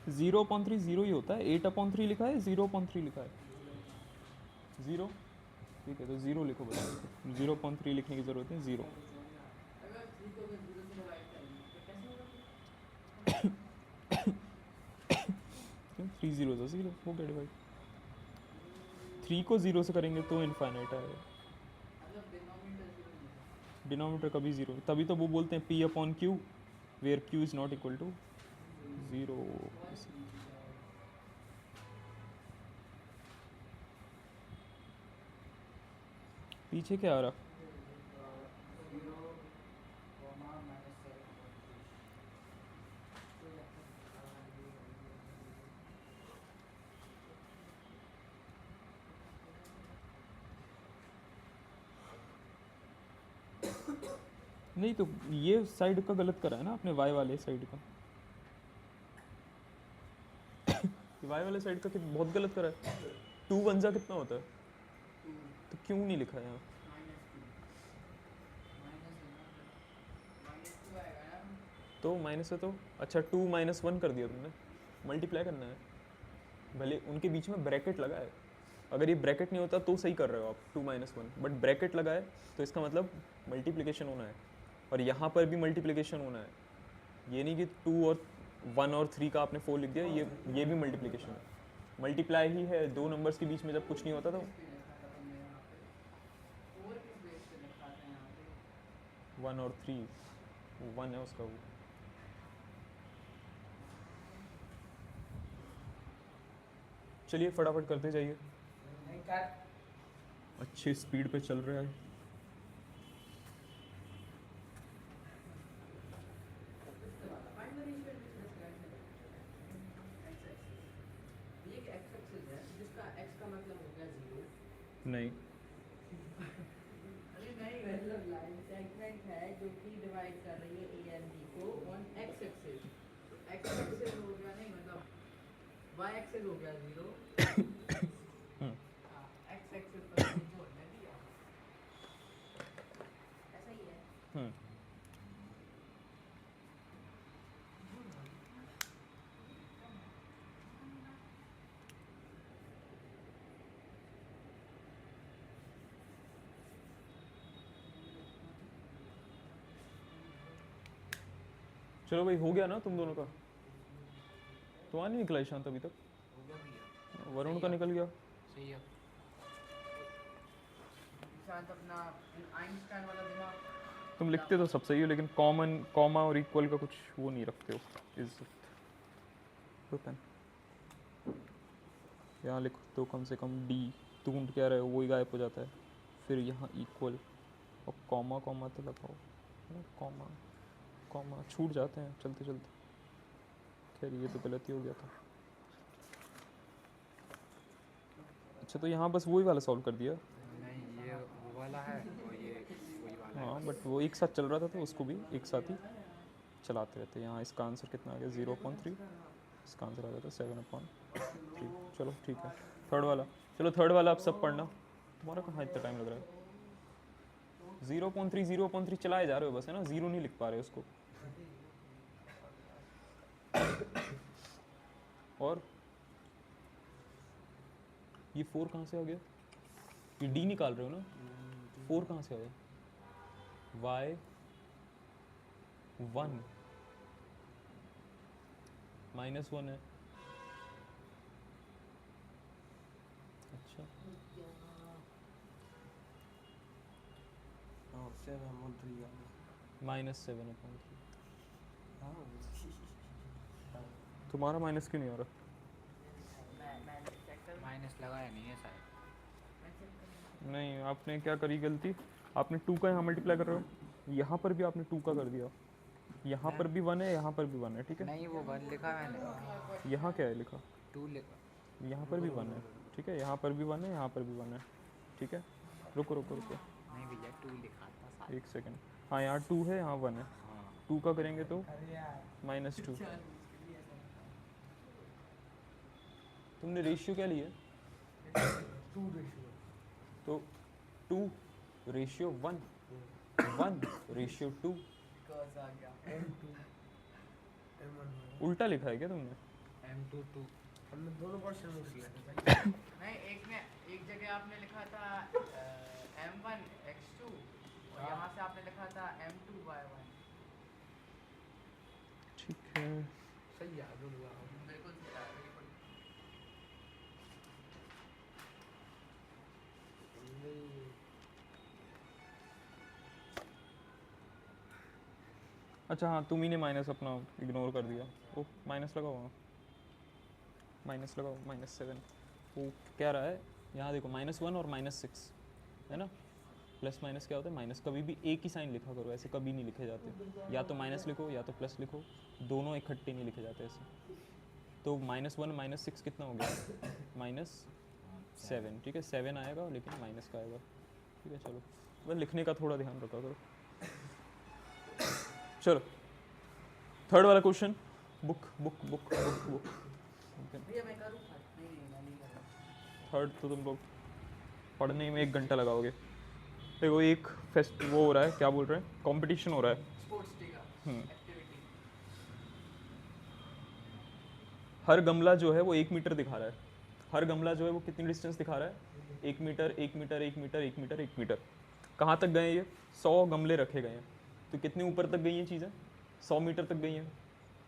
0/3 0 ही होता है। 8/3 लिखा है, 0/3 लिखा है? 0, ठीक है तो 0 लिखो, बता 0/3 लिखने की ज़रूरत है, 0। अगर 3 को अगर 0 से डिवाइड करेंगे तो कैसे होगा फिर 3 0 तो 0 हो गया डिवाइड। 3 को 0 से करेंगे तो इनफाइनाइट आएगा। मतलब डिनोमिनेटर 0 नहीं है डिनोमिनेटर कभी 0, तभी तो वो बोलते हैं P/Q where Q is not equal to 0। पीछे क्या आ रहा? 0 -7/3 नहीं तो ये साइड का गलत करा है ना आपने, y वाले साइड का। कि वाई वाले साइड का बहुत गलत करा है। 2 वन जा कितना होता है, 2 तो क्यों नहीं लिखा यहाँ? -2 माइनस है ना, -2 आएगा ना। तो माइनस है तो अच्छा 2 माइनस 1 कर दिया तुमने, मल्टीप्लाई करना है। भले उनके बीच में ब्रैकेट लगा है, अगर ये ब्रैकेट नहीं होता तो सही कर रहे हो आप 2 माइनस 1, बट ब्रैकेट लगा है तो इसका मतलब मल्टीप्लिकेशन होना है, और यहाँ पर भी मल्टीप्लिकेशन होना है। ये नहीं कि 2 और 1 और 3 का आपने 4 लिख दिया, ये भी मल्टीप्लिकेशन है, मल्टीप्लाई ही है। दो नंबर्स के बीच में जब कुछ नहीं होता तो किस पे लिखा था तुमने यहाँ पे, और किस बेस पे लिखा था यहाँ पे? 1 और 3, 1 है उसका वो। चलिए फटाफट करते जाइए, नहीं कर। अच्छे स्पीड पे चल रहा है। प्राइमरी शेयर बिजनेस कैसे एक्स एक्सिस, ये एक एक्स एक्सिस है जिसका एक्स का मतलब हो गया 0। नहीं, अरे नहीं, मतलब लाइन सेगमेंट है जो कि डिवाइड कर रही है ए एंड बी को ऑन एक्स एक्सिस। तो एक्स एक्सिस हो गया, नहीं मतलब वाई एक्सिस हो गया 0। हाँ, एक्स एक्सिस पर जो हमने दिया ऐसा ही है। हम्म, चलो भाई हो गया ना तुम दोनों का? तुम्हारा नहीं निकला ईशांत अभी तक? हो गया भैया, वरुण का निकल गया। सही है। शांत अपना आइंस्टाइन वाला दिमाग। तुम लिखते तो सब सही हो, लेकिन कॉमन कॉमा और इक्वल का कुछ वो नहीं रखते हो, इज्जत। पेन यहाँ लिख दो कम से कम, डी ढूंढ क्या रहे हो वही गायब हो जाता है। फिर यहाँ इक्वल और कॉमा, कॉमा तो लगाओ, कॉमा कॉमा छूट जाते हैं चलते चलते। खैर ये तो गलती हो गया था। अच्छा तो यहाँ बस वही वाला सॉल्व कर दिया। नहीं, ये वो वाला है और ये वही वाला है। हाँ बट वो एक साथ चल रहा था तो उसको भी एक साथ ही चलाते रहते। यहाँ इसका आंसर कितना आ गया 0.3, इसका आंसर आ गया था 7/3। चलो ठीक है, थर्ड वाला। चलो थर्ड वाला आप सब पढ़ना, तुम्हारा कहाँ इतना टाइम लग रहा है? 0.3 चलाए जा रहे हो बस, है ना, 0 नहीं लिख पा रहे उसको। और ये 4 कहाँ से आ गया? ये डी निकाल रहे हो ना, 4 कहाँ से आ गया? y 1 -1 है। अच्छा हाँ 7/3 -7/3। हाँ तुम्हारा माइनस क्यों नहीं आ रहा? मैंने चेक कर, माइनस लगाया नहीं है शायद। मैं चेक कर। नहीं, आपने क्या करी गलती, आपने 2 का यहाँ मल्टीप्लाई कर रहे हो, यहाँ पर भी आपने 2 का कर दिया, यहाँ पर भी 1 है, यहाँ पर भी 1 है, ठीक है। नहीं, वो 1 लिखा मैंने, यहाँ क्या है लिखा? 2 लिखा। यहाँ पर भी 1 है, ठीक है, यहाँ पर भी 1 है, यहाँ पर भी 1 है, ठीक है। रुको रुको रुको नहीं भैया, 2 लिखा था शायद। एक सेकंड। हाँ यहाँ 2 है, यहाँ 1 है। हाँ 2 का करेंगे तो अरे यार -2। तुमने रेशियो क्या लिया? 2 रेशियो तो 2 रेशियो 1, 1 रेशियो 2, कॉस आ गया। M2 M1 उल्टा लिखा है क्या तुमने? M2 हमने दोनों क्वेश्चन में किया था। नहीं, एक जगह आपने लिखा था M1 X2 और यहाँ से आपने लिखा था M2 Y1। ठीक है, सही याद होगा। बिल्कुल सही है, बिल्कुल। अच्छा हाँ तुम ही ने माइनस अपना इग्नोर कर दिया। ओ माइनस लगाओ, वहाँ माइनस लगाओ, -7। वो क्या रहा है यहाँ देखो, -1 और -6 है ना। प्लस माइनस क्या होता है? माइनस। कभी भी एक ही साइन लिखा करो, ऐसे कभी नहीं लिखे जाते, या तो माइनस लिखो या तो प्लस लिखो, दोनों इकट्ठे नहीं लिखे जाते ऐसे। तो -1 -6 कितना हो गया? -7, ठीक है। 7 आएगा लेकिन माइनस का आएगा, ठीक है। चलो बस लिखने का थोड़ा ध्यान रखा करो। चलो थर्ड वाला question, book book book book book भैया मैं करूँ नहीं मैं नहीं कर रहा। थर्ड तो तुम लोग पढ़ने में 1 घंटा लगाओगे। देखो एक फेस्ट वो हो रहा है, क्या बोल रहे हैं, कंपटीशन हो रहा है। स्पोर्ट्स डे का हम्म। एक्टिविटी। हर गमला जो है वो 1 मीटर दिखा रहा है। हर गमला जो है वो कितनी डिस्टेंस दिखा रहा है, 1 metre 1 metre 1 metre 1 metre 1 metre. कहाँ तक गए ये, 100 गमले रखे गए हैं। तो कितने ऊपर तक गई ये चीज़ें, 100 मीटर तक गई हैं।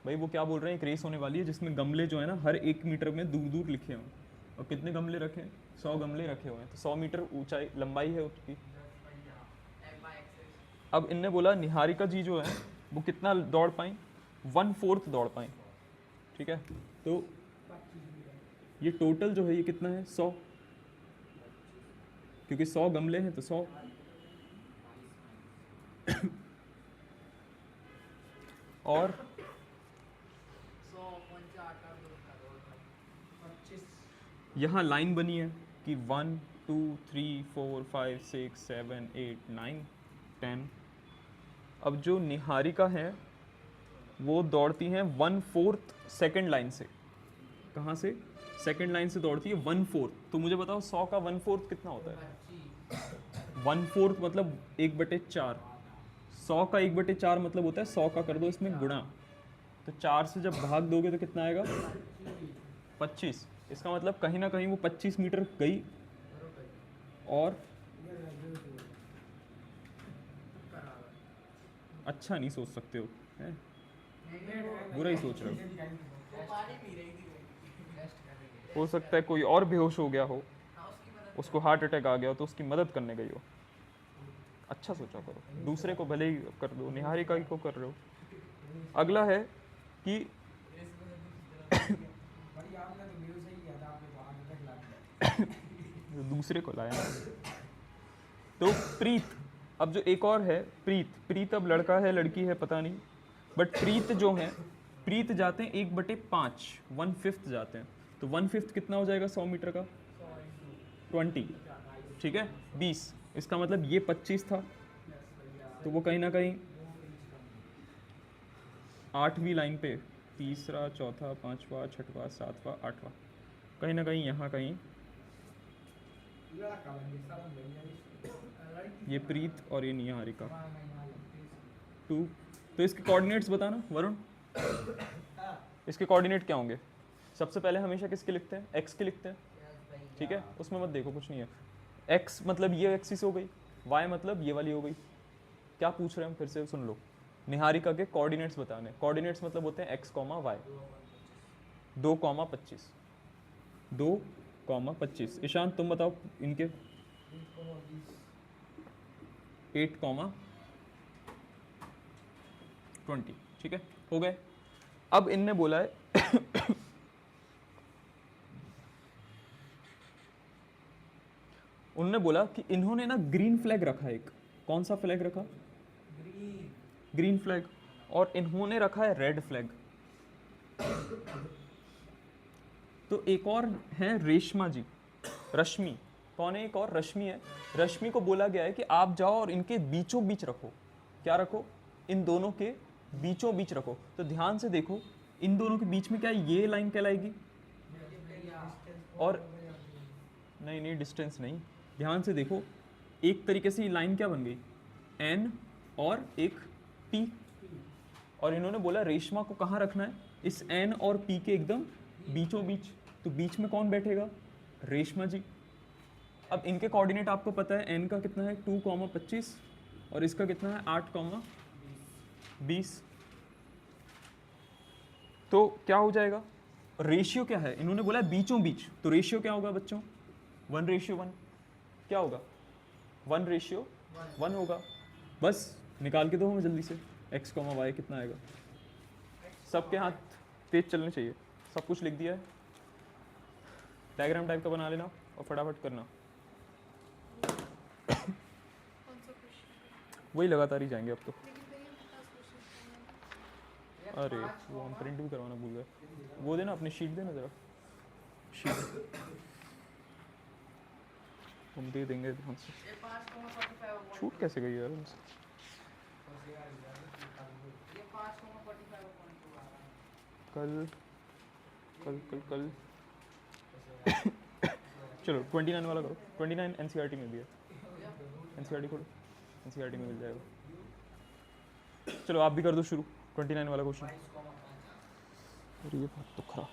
भाई वो क्या बोल रहे हैं, एक रेस होने वाली है जिसमें गमले जो है ना हर 1 मीटर में दूर दूर लिखे हों। और कितने गमले रखे हैं, 100 गमले रखे हुए हैं। तो 100 मीटर ऊंचाई लंबाई है उसकी। अब इनने बोला निहारिका जी जो है वो कितना दौड़ पाई, 1/4 दौड़ पाई। ठीक है, तो ये टोटल जो है ये कितना है, 100, क्योंकि 100 गमले हैं तो 100। और 100 50 25 यहाँ लाइन बनी है कि 1 2 3 4 5 6 7 8 9 10। अब जो निहारिका है वो दौड़ती हैं 1/4 सेकेंड लाइन से। कहाँ से, सेकेंड लाइन से दौड़ती है 1/4। तो मुझे बताओ 100 का 1/4 कितना होता है, 1/4 मतलब 1/4। 100 का 1/4 मतलब होता है 100 का कर दो इसमें गुणा, तो 4 से जब भाग दोगे तो कितना आएगा, 25। इसका मतलब कहीं ना कहीं वो 25 मीटर गई। और अच्छा नहीं सोच सकते हो, हैं? बुरा ही सोच रहे हो। वो पानी पी रही थी रेस्ट कर रही है। हो सकता है कोई और बेहोश हो गया हो, हाँ उसकी मदद उसको हार्ट अटैक आ गया हो तो उसकी मदद करने गई हो। अच्छा सोचा करो, दूसरे को भले ही कर दो, निहारिका ही को कर रहे हो। अगला है कि बड़ी आपने तो मेरे से ही किया था, आपने बाहर तक ला दिया। दूसरे को लाया। तो प्रीत, अब जो एक और है प्रीत, प्रीत अब लड़का है लड़की है पता नहीं, बट प्रीत जो है, प्रीत जाते हैं 1/5, 1/5 जाते हैं। तो 1/5 कितना हो जाएगा 100 मीटर का, 20। ठीक है, 20। इसका मतलब ये 25 था, तो वो कहीं ना कहीं 8वीं लाइन पे, तीसरा चौथा पांचवा छठवा सातवां आठवां, कहीं ना कहीं यहाँ कहीं ये प्रीत और ये निहारिका 2। तो इसके कोऑर्डिनेट्स बताना वरुण, इसके कोऑर्डिनेट क्या होंगे। सबसे पहले हमेशा किसके लिखते हैं, एक्स के लिखते हैं। ठीक है, उसमें मत देखो कुछ नहीं है। एक्स मतलब ये एक्सिस हो गई, वाई मतलब ये वाली हो गई। क्या पूछ रहे हैं हम, फिर से सुन लो। निहारिका के कोऑर्डिनेट्स बताने, कोऑर्डिनेट्स मतलब होते हैं एक्स कॉमा वाई, 2,25, 2,25। ईशान तुम बताओ इनके, 8,20। ठीक है, हो गए। अब इनने बोला है उन्होंने बोला कि इन्होंने ना ग्रीन फ्लैग रखा है एक। कौन सा फ्लैग रखा, ग्रीन फ्लैग। और इन्होंने रखा है रेड फ्लैग। तो एक और है रेशमा जी, रश्मि। कौन है एक और, रश्मि है। रश्मि को बोला गया है कि आप जाओ और इनके बीचों बीच रखो। क्या रखो, इन दोनों के बीचों बीच रखो। तो ध्यान से देखो, इन दोनों के बीच में क्या ये लाइन कहलाएगी, और नहीं नहीं डिस्टेंस नहीं, ध्यान से देखो, एक तरीके से ये लाइन क्या बन गई, एन और एक पी। और इन्होंने बोला रेशमा को कहाँ रखना है, इस एन और पी के एकदम बीचों बीच। तो बीच में कौन बैठेगा, रेशमा जी। अब इनके कोऑर्डिनेट आपको पता है, एन का कितना है 2,25 और इसका कितना है 8,20। तो क्या हो जाएगा, रेशियो क्या है, इन्होंने बोला बीचों बीच, तो रेशियो क्या होगा बच्चों, 1:1। क्या होगा, 1:1 होगा। बस निकाल के दो हमें जल्दी से, एक्स कॉमा वाई कितना आएगा। सबके हाथ तेज चलने चाहिए, सब कुछ लिख दिया है, डायग्राम टाइप का बना लेना और फटाफट करना। वही लगातार ही जाएंगे अब तो। अरे वो हम प्रिंट भी करवाना भूल गए, वो देना अपनी शीट देना ज़रा, शीट हम दे देंगे ध्यान से। ये 5,45 छूट कैसे गई यार हमसे, ये 5,45 पॉइंट आ रहा है। कल कल चलो 29 वाला करो। 29 एनसीईआरटी में भी है। एनसीईआरटी खोलो, एनसीईआरटी में मिल जाएगा। चलो आप भी कर दो शुरू 29 वाला क्वेश्चन। अरे ये बहुत तो खरा।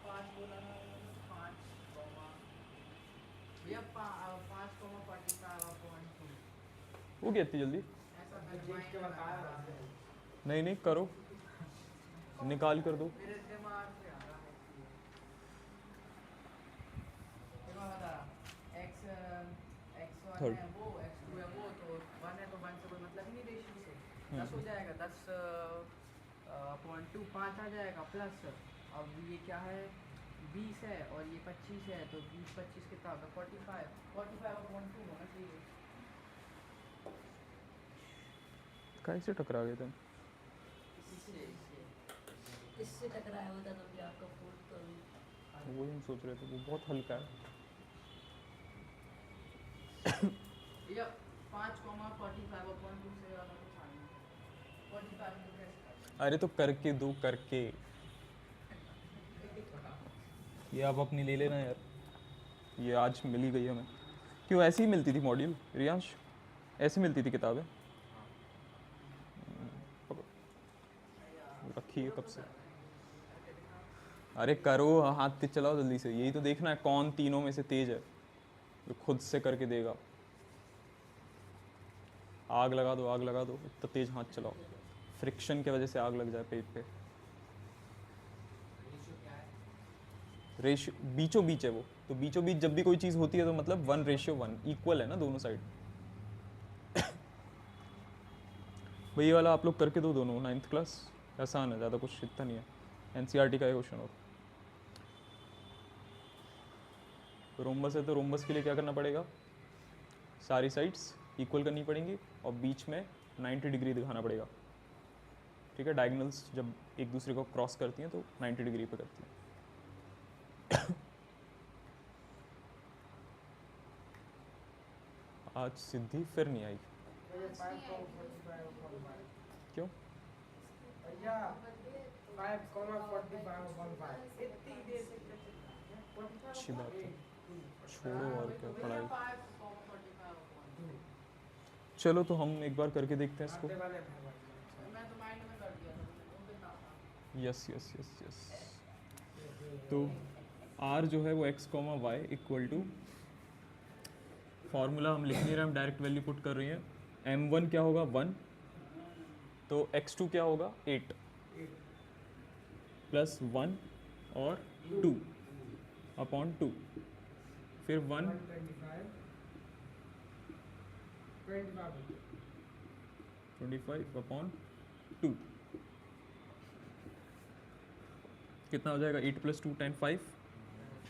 5 बोला ना, 5 कॉमा भैया 5 कॉमा 45 अपॉन 2 हो गया इतनी जल्दी? ऐसा देख के बताया आपने। नहीं करो, निकाल कर दो। मेरे दिमाग से आ रहा है ये मैं बता रहा x1 Third. है वो x2 है वो, तो 1 है तो 1 से कोई मतलब ही नहीं रेशियो से 10 हो जाएगा। 10 अपॉन 2 5 आ जाएगा प्लस। अब ये क्या है 20 है और ये 25 है, तो 20 25 कितना होगा 45 अपॉन 2 होना चाहिए। कैसे टकरा गए तुम? इससे टकराया होता तो भी आपका फोर्थ तो वो हम सोच रहे थे, वो बहुत हल्का है। ये 5 कॉमा 45 अपॉन 2 से ज़्यादा कुछ आ नहीं 45 को कैसे करते अरे तो करके दो, करके ये आप अपनी ले लेना यार, ये आज मिली गई हमें। क्यों ऐसी ही मिलती थी मॉड्यूल रियांश? ऐसी मिलती थी किताबें? रखी है कब से? अरे करो, हाथ तेज चलाओ जल्दी से। यही तो देखना है कौन तीनों में से तेज है जो खुद से करके देगा। आग लगा दो, आग लगा दो, इतना तेज हाथ चलाओ, फ्रिक्शन की वजह से आग लग जाए पेट पे। रेशियो बीचों बीच है वो, तो बीचों बीच जब भी कोई चीज़ होती है तो मतलब 1:1 इक्वल है ना दोनों साइड। भाई ये वाला आप लोग करके दो दोनों, 9th क्लास, आसान है, ज़्यादा कुछ इतना नहीं है। एनसीईआरटी का क्वेश्चन। और रोम्बस है तो रोम्बस के लिए क्या करना पड़ेगा? सारी साइड्स इक्वल करनी पड़ेंगी और बीच में 90 डिग्री दिखाना पड़ेगा। ठीक है, डायगोनल्स जब एक दूसरे को क्रॉस करती हैं तो 90 डिग्री पे करती हैं। आज सिद्धि फिर नहीं आई, भैया 5 कॉमा 45 अपॉन 5। क्यों? भैया 5 कॉमा 45 अपॉन 5 इतनी देर से अच्छी बात है, छोड़ो और क्या पढ़ाई। 5 कॉमा 45 अपॉन 2 चलो तो हम एक बार करके देखते हैं इसको। आटे वाले भाई। मैं तो माइंड में कर दिया था, वो कितना था यस यस यस यस। तो आर जो है वो x comma Y equal to, formula हम लिख नहीं रहे, हम डायरेक्ट वैल्यू पुट कर रहे हैं। m1 क्या होगा 1, तो x2 क्या होगा 8 प्लस 1 और 2 अपॉन 2, फिर 1 25 अपॉन 2 कितना हो जाएगा 8 प्लस 2 10 5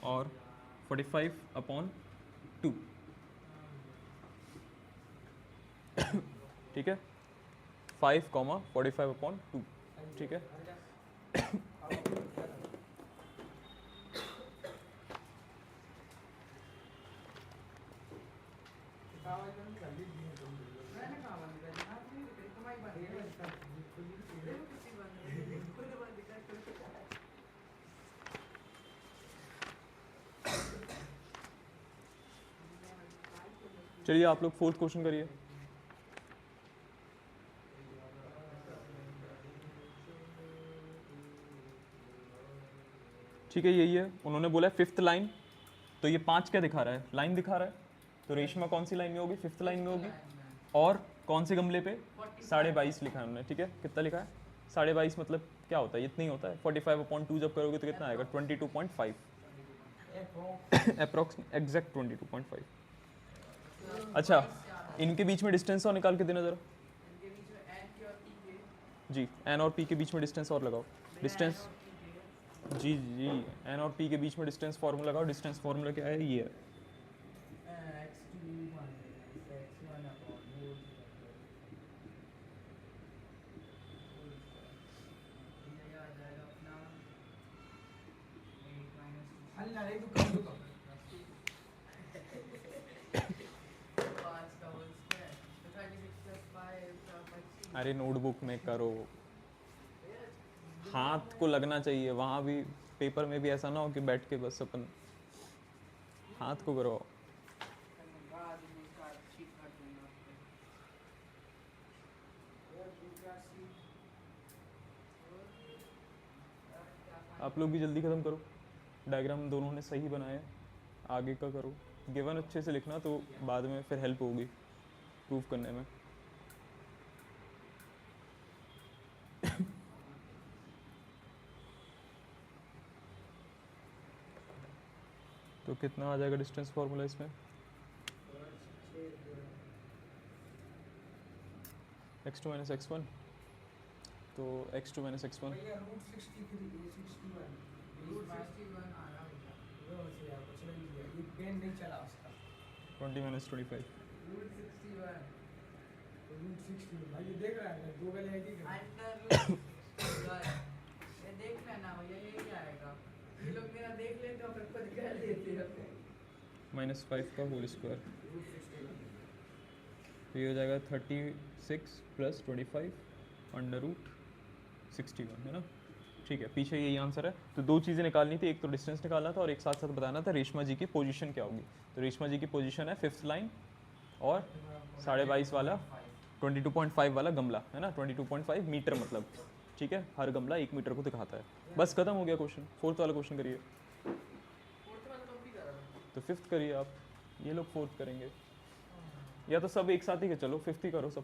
और 45 अपॉन 2। ठीक है, 5 कॉमा 45 अपॉन 2। ठीक है, मैंने कहा बंद कर दिया नहीं कर तुम्हारी बंद है देखो किसी बंद है खुद बंद कर चलिए आप लोग फोर्थ क्वेश्चन करिए। ठीक है, यही है, उन्होंने बोला है 5th लाइन, तो ये 5 क्या दिखा रहा है? लाइन दिखा रहा है, तो रेशमा कौन सी लाइन में होगी? 5th लाइन में होगी। और कौन से गमले पे? 22.5 लिखा है उन्होंने। ठीक है, कितना लिखा है? 22.5 मतलब क्या होता है? इतना ही होता है। 45 अपॉन 2 जब करोगे तो कितना आएगा? 22.5 अप्रॉक्स, एग्जैक्ट 22.5। अच्छा, इनके बीच में डिस्टेंस और निकाल के देना जरा। इनके बीच में n के और p के जी, एन और पी के बीच में डिस्टेंस और लगाओ। डिस्टेंस, जी जी, एन और पी के बीच में डिस्टेंस फार्मूला लगाओ। डिस्टेंस फार्मूला क्या है? ये है x2 x1 अपॉन ये आ जाएगा अपना 8 minus 2 हल ना रे तू कर दो 5 का होल स्क्वायर तो 36 प्लस 5 का 25 अरे नोटबुक में करो। हाथ को लगना चाहिए वहाँ भी, पेपर में भी ऐसा ना हो कि बैठ के बस अपन हाथ को करो। बाद में इसका शीट काट दूंगा आपको। और दूसरा सीट आप लोग भी जल्दी ख़त्म करो, डायग्राम दोनों ने सही बनाया है, आगे का करो। गिवन अच्छे से लिखना तो बाद में फिर हेल्प होगी प्रूफ करने में। तो कितना आ जाएगा डिस्टेंस फार्मूला इसमें? x2 माइनस x1, तो x2 माइनस x1 भैया रूट 63 ये 61 रूट 61 आया होगा। वो से यार कुछ नहीं किया, ये पेन नहीं चला उसका। 20 माइनस 25। रूट 61 तो रूट 60 भाई ये देख रहा है ना, गूगल है कि अंडर रूट ये देख लेना भैया, ये क्या आएगा। ये लोग मेरा देख लेते और फिर खुद कर लेते हैं। माइनस 5 का होल स्क्वायर, रूट 60 तो ये हो जाएगा 36 प्लस 25 अंडर रूट 61, है ना। ठीक है, पीछे यही आंसर है। तो दो चीज़ें निकालनी थी, एक तो डिस्टेंस निकालना था और एक साथ साथ बताना था रेशमा जी की पोजीशन क्या होगी। तो रेशमा जी की पोजीशन है 5th लाइन और 22.5 वाला 22.5 वाला गमला, है ना, 22.5 मीटर मतलब, ठीक है, हर गमला 1 मीटर को दिखाता है। बस खत्म हो गया क्वेश्चन। 4th वाला क्वेश्चन करिए। फोर्थ वाला तो भी कर रहा था। तो 5th करिए आप, ये लोग 4th करेंगे, या तो सब एक साथ ही के चलो, 5th ही करो सब,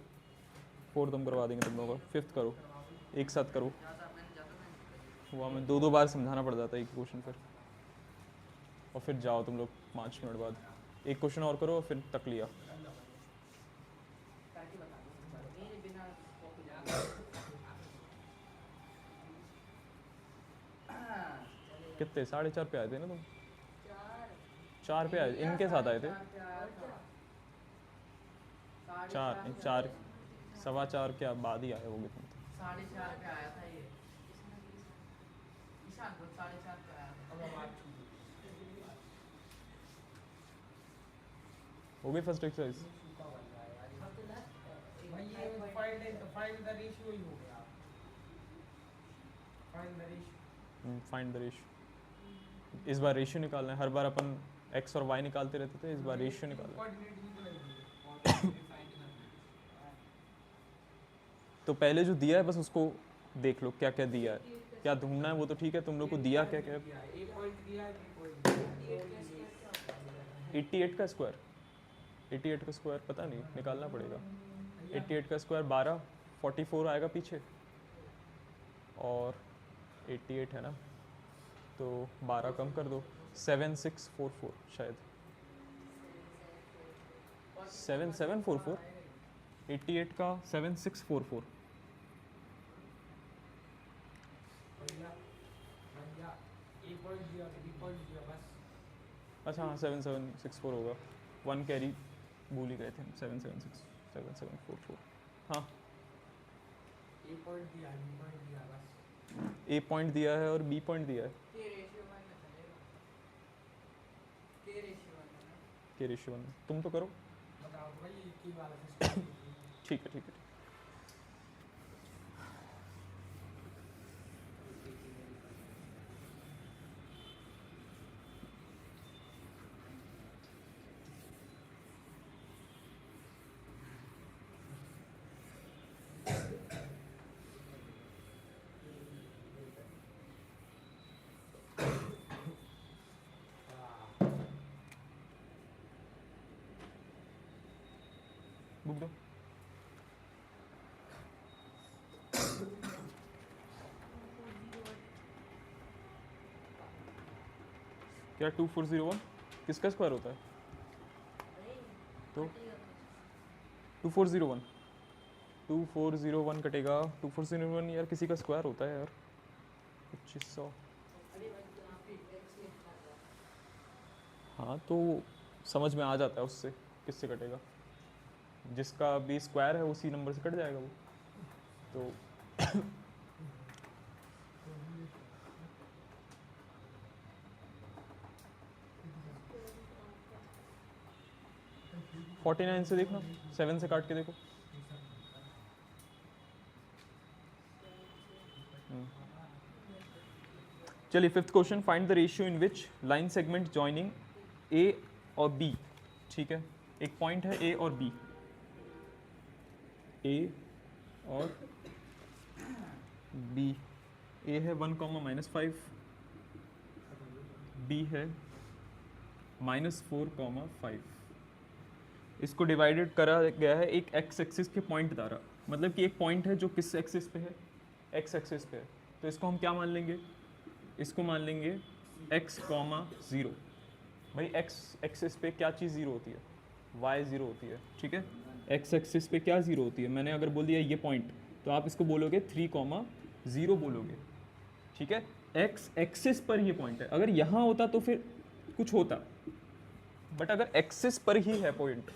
4th हम करवा देंगे तुम लोगों को। 5th करो, एक साथ करो। हुआ मैं 2 बार समझाना पड़ जाता है एक क्वेश्चन फिर, और फिर जाओ तुम लोग 5 मिनट बाद एक क्वेश्चन और करो और फिर तक लिया। करके बता दो मेरे बिना कॉपी लगा। कितने 4.5 पे आए थे ना तुम? 4 4 पे आए, इनके साथ आए थे। 4 4 4.25 क्या बाद ही आए होगे तुम तो। 4.5 पे आया था ये। ईशान को 4.5 पे आया था। अब बात हो गई फर्स्ट एक्सरसाइज? सूखा बन रहा है यार भाई, ये फाइंड द रेशियो ही हो गया। Find the ratio, find the ratio. इस बार रेशियो निकालना है, हर बार अपन x और y निकालते रहते थे, इस बार रेशियो निकालना है। कोऑर्डिनेट भी तो लग रही है। तो पहले जो दिया है बस उसको देख लो क्या क्या दिया है, क्या ढूंढना है वो तो ठीक है, तुम लोग को दिया क्या क्या है। ए पॉइंट दिया है, बी पॉइंट दिया है। 88 का स्क्वायर, 88 का स्क्वायर पता नहीं, निकालना पड़ेगा। 88 का स्क्वायर 12, 44 आएगा पीछे, और 88 है ना, तो 12 कम कर दो, 7644 शायद, 7744, 88 का 7644। भैया भैया ए पॉइंट दिया तो बी पॉइंट दिया बस। अच्छा हाँ 7764 होगा, 1 कैरी भूल ही गए थे हम। 776 7744, हाँ ए पॉइंट दिया, बी पॉइंट दिया बस। ए पॉइंट दिया है और बी पॉइंट दिया है, के रेशियो में चलेगा। के रेशियो में के रेशियो में। तुम तो करो। बताओ भाई की वाला सिस्टम। ठीक है ठीक है। बुक दो। क्या 2401 किसका स्क्वायर होता है? तो 2401, 2401 कटेगा, 2401 यार किसी का स्क्वायर होता है यार, 2500। हाँ तो समझ में आ जाता है उससे किससे कटेगा, जिसका भी स्क्वायर है उसी नंबर से कट जाएगा वो। तो 49 से देखना, 7 से काट के देखो। चलिए fifth question, find the ratio in which line segment joining A और बी, ठीक है, एक पॉइंट है ए और बी, ए और बी, ए है 1,-5, बी है -4,5, इसको डिवाइडेड करा गया है एक एक्स एक्सिस के पॉइंट द्वारा, मतलब कि एक पॉइंट है जो किस एक्सिस पे है, एक्स एक्सिस पे है, तो इसको हम क्या मान लेंगे, इसको मान लेंगे x,0। भाई एक्स एक्सिस पे क्या चीज़ ज़ीरो होती है, y ज़ीरो होती है, ठीक है, एक्स एक्सिस पे क्या ज़ीरो होती है, मैंने अगर बोल दिया ये पॉइंट, तो आप इसको बोलोगे 3,0 बोलोगे, ठीक है, एक्स एक्सिस पर ये पॉइंट है, अगर यहाँ होता तो फिर कुछ होता, बट अगर एक्सिस पर ही है पॉइंट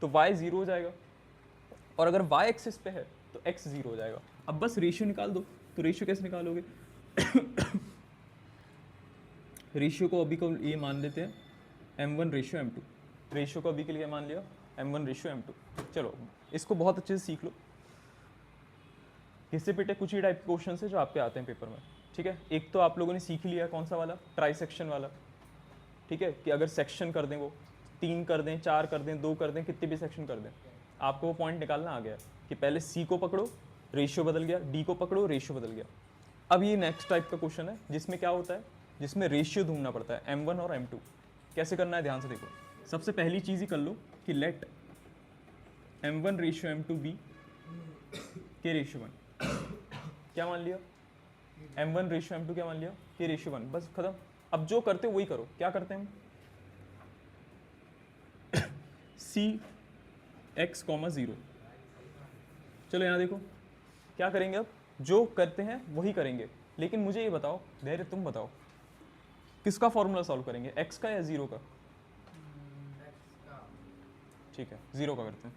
तो y ज़ीरो हो जाएगा, और अगर y एक्सिस पे है तो x ज़ीरो हो जाएगा। अब बस रेशियो निकाल दो, तो रेशियो कैसे निकालोगे रेशियो को अभी को ये मान लेते हैं m1:m2, रेशियो को अभी के लिए मान लिया m1:m2। चलो इसको बहुत अच्छे से सीख लो, घिसे पिटे कुछ ही टाइप के क्वेश्चन है जो आपके आते हैं पेपर में, ठीक है। एक तो आप लोगों ने सीख लिया कौन सा वाला, ट्राई सेक्शन वाला, ठीक है, कि अगर सेक्शन कर दें वो 3 कर दें, 4 कर दें, 2 कर दें, कितने भी सेक्शन कर दें, आपको वो पॉइंट निकालना आ गया कि पहले सी को पकड़ो रेशियो बदल गया, डी को पकड़ो रेशियो बदल गया। अब ये नेक्स्ट टाइप का क्वेश्चन है जिसमें क्या होता है, जिसमें रेशियो ढूंढना पड़ता है m1 और m2। कैसे करना है ध्यान से देखो, सबसे पहली चीज़ ही कर लो कि लेट m1:m2 बी के रेशियो 1, क्या मान लिया, m1:m2 क्या मान लिया, के रेशियो 1, बस खत्म। अब जो करते हो वही करो, क्या करते हैं हम, सी x,0, चलो यहाँ देखो क्या करेंगे, अब जो करते हैं वही करेंगे, लेकिन मुझे ये बताओ, धैर्य तुम बताओ, किसका फॉर्मूला सॉल्व करेंगे, x का या 0 का, ठीक है 0 का करते हैं,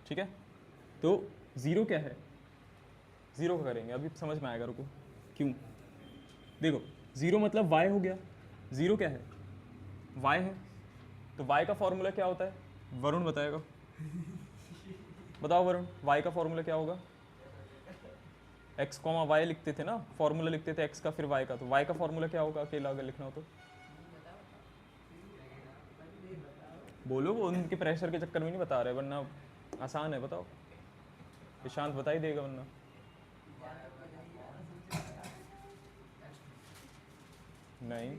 ठीक है। तो 0 क्या है, 0 का करेंगे, अभी समझ में आएगा, रुको क्यों, देखो 0 मतलब y हो गया, 0 क्या है, y है, तो y का फॉर्मूला क्या होता है, वरुण बताएगा, बताओ वरुण, y का फॉर्मूला क्या होगा, x, y लिखते थे ना, फॉर्मूला लिखते थे x का फिर y का, तो y का फॉर्मूला क्या होगा अकेला अगर लिखना हो तो, बोलो, वो उनके प्रेशर के चक्कर में नहीं बता रहे, वरना आसान है, बताओ, ईशांत बता ही देगा वरना, नहीं